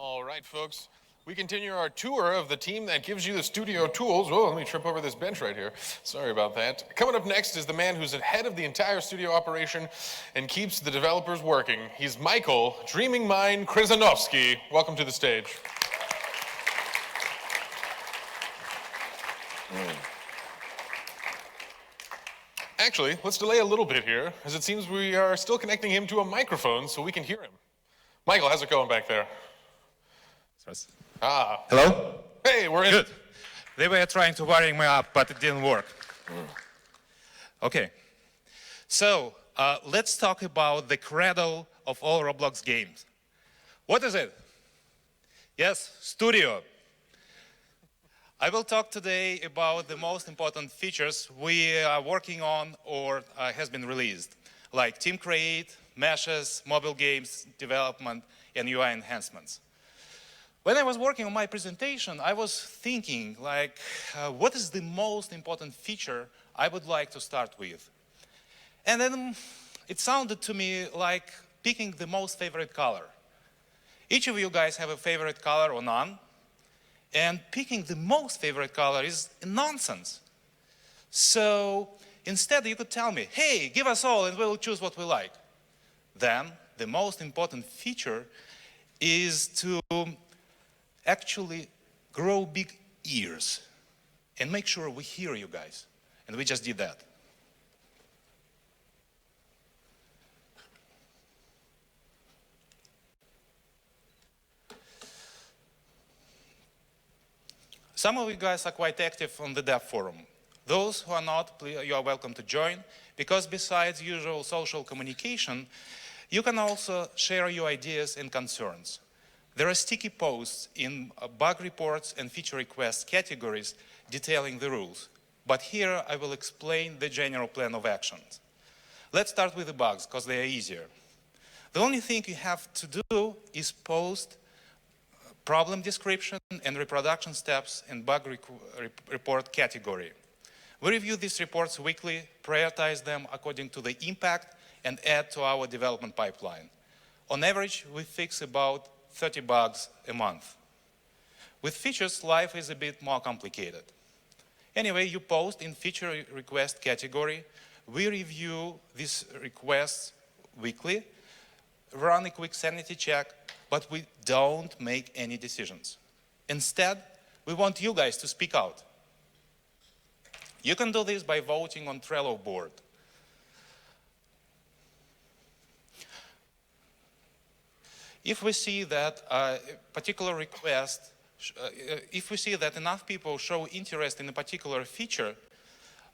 All right, folks. We continue our tour of the team that gives you the studio tools. Whoa, let me trip over this bench right here. Sorry about that. Coming up next is the man who's ahead of the entire studio operation and keeps the developers working. He's Michael, Dreaming Mind Krizanovsky. Welcome to the stage. Actually, let's delay a little bit here, as it seems we are still connecting him to a microphone so we can hear him. Michael, how's it going back there? Hello? Hey, we're in. Good. They were trying to wire me up, but it didn't work. Okay. So, let's talk about the cradle of all Roblox games. What is it? Yes, studio. I will talk today about the most important features we are working on or has been released, like Team Create, meshes, mobile games development, and UI enhancements. When I was working on my presentation, I was thinking, like, what is the most important feature I would like to start with? And then it sounded to me like picking the most favorite color. Each of you guys have a favorite color or none, and picking the most favorite color is nonsense. So instead, you could tell me, hey, give us all and we'll choose what we like. Then the most important feature is to actually grow big ears and make sure we hear you guys. And we just did that. Some of you guys are quite active on the dev forum. Those who are not, you are welcome to join, because besides usual social communication, you can also share your ideas and concerns. There are sticky posts in bug reports and feature request categories detailing the rules. But here I will explain the general plan of actions. Let's start with the bugs, because they are easier. The only thing you have to do is post problem description and reproduction steps in bug report category. We review these reports weekly, prioritize them according to the impact, and add to our development pipeline. On average, we fix about 30 bugs a month. With features, life is a bit more complicated. Anyway, you post in feature request category. We review these requests weekly, run a quick sanity check, but we don't make any decisions. Instead, we want you guys to speak out. You can do this by voting on Trello board. If we see that a particular request, if we see that enough people show interest in a particular feature,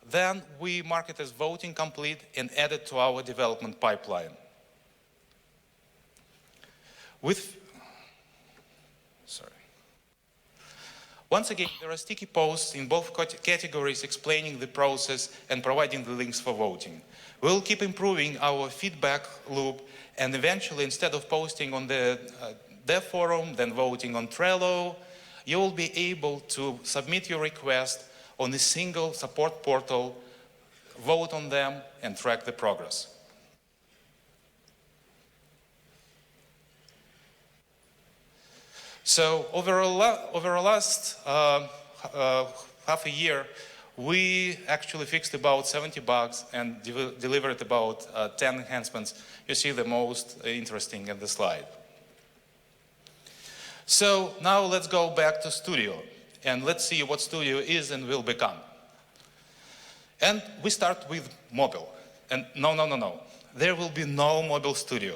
then we mark it as voting complete and add it to our development pipeline. Once again, there are sticky posts in both categories explaining the process and providing the links for voting. We'll keep improving our feedback loop, and eventually, instead of posting on the dev forum, then voting on Trello, you will be able to submit your request on a single support portal, vote on them, and track the progress. So over the last half a year, we actually fixed about 70 bugs and delivered about 10 enhancements. You see the most interesting in the slide. So now let's go back to Studio and let's see what Studio is and will become. And we start with mobile. And no. There will be no mobile Studio,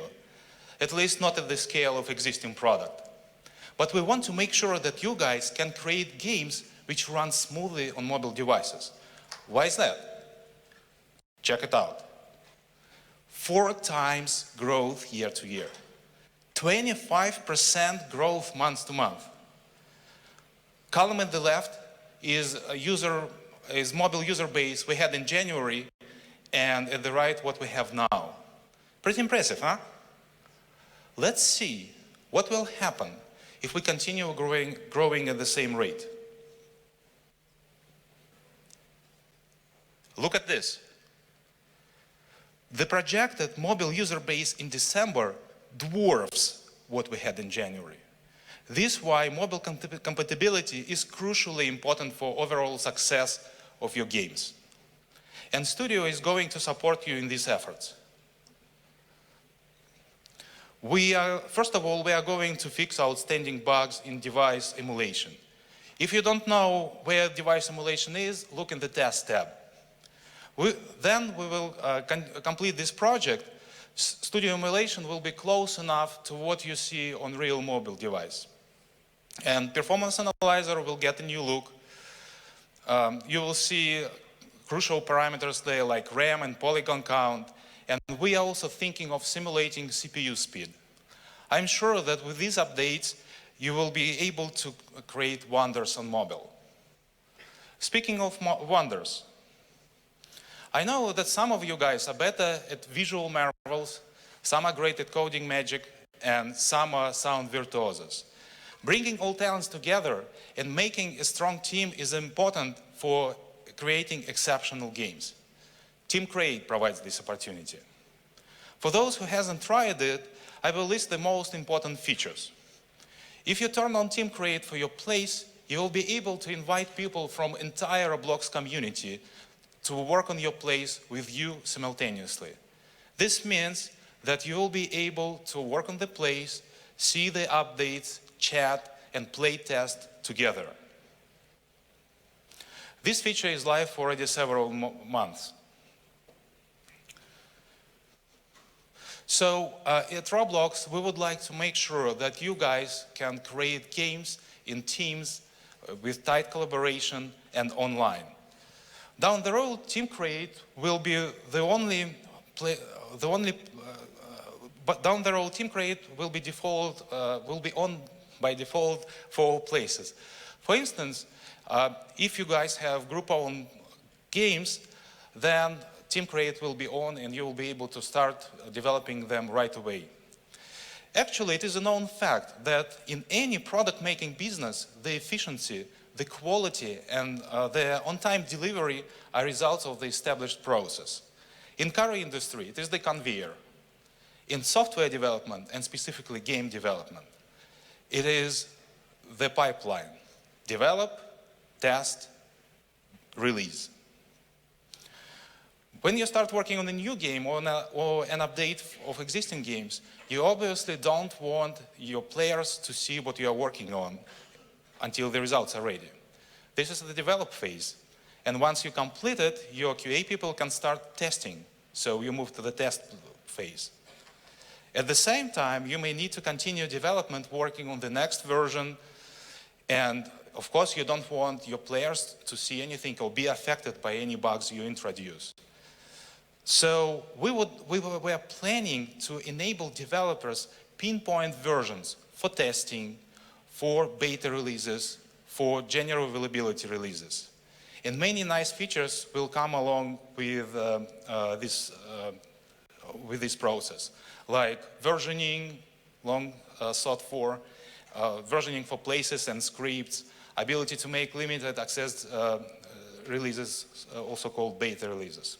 at least not at the scale of existing product. But we want to make sure that you guys can create games which run smoothly on mobile devices. Why is that? Check it out. 4 times growth year to year. 25% growth month to month. Column at the left is mobile user base we had in January, and at the right what we have now. Pretty impressive, huh? Let's see what will happen if we continue growing at the same rate. Look at this. The projected mobile user base in December dwarfs what we had in January. This is why mobile compatibility is crucially important for overall success of your games. And Studio is going to support you in these efforts. First of all, we are going to fix outstanding bugs in device emulation. If you don't know where device emulation is, look in the Test tab. Then we will complete this project. Studio emulation will be close enough to what you see on real mobile device. And Performance Analyzer will get a new look. You will see crucial parameters there like RAM and polygon count. And we are also thinking of simulating CPU speed. I'm sure that with these updates, you will be able to create wonders on mobile. Speaking of wonders, I know that some of you guys are better at visual marvels, some are great at coding magic, and some are sound virtuosos. Bringing all talents together and making a strong team is important for creating exceptional games. Team Create provides this opportunity. For those who haven't tried it, I will list the most important features. If you turn on Team Create for your place, you will be able to invite people from entire Roblox community to work on your place with you simultaneously. This means that you will be able to work on the place, see the updates, chat, and play test together. This feature is live for already several months. So at Roblox, we would like to make sure that you guys can create games in teams with tight collaboration and online. Down the road, Team Create will be down the road, Team Create will be on by default for all places. For instance, if you guys have group-owned games, then Team Create will be on and you will be able to start developing them right away. Actually, it is a known fact that in any product-making business, the efficiency, the quality, and the on-time delivery are results of the established process. In car industry, it is the conveyor. In software development, and specifically game development, it is the pipeline. Develop, test, release. When you start working on a new game or an update of existing games, you obviously don't want your players to see what you are working on until the results are ready. This is the develop phase. And once you complete it, your QA people can start testing. So you move to the test phase. At the same time, you may need to continue development working on the next version. And of course, you don't want your players to see anything or be affected by any bugs you introduce. So we are planning to enable developers pinpoint versions for testing, for beta releases, for general availability releases. And many nice features will come along with this process, like versioning, long sought for, versioning for places and scripts, ability to make limited access releases, also called beta releases.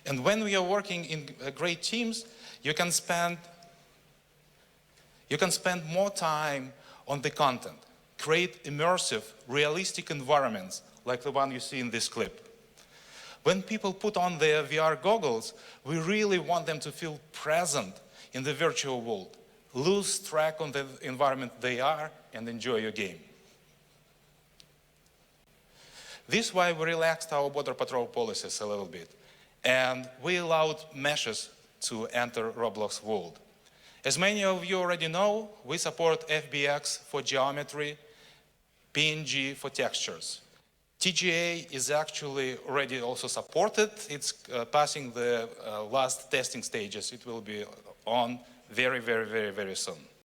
And when we are working in great teams, you can spend more time on the content. Create immersive, realistic environments like the one you see in this clip. When people put on their VR goggles, we really want them to feel present in the virtual world, lose track on the environment they are, and enjoy your game. This is why we relaxed our border patrol policies a little bit. And we allowed meshes to enter Roblox world. As many of you already know, we support FBX for geometry, PNG for textures. TGA is actually already also supported. It's passing the last testing stages. It will be on very, very, very, very soon.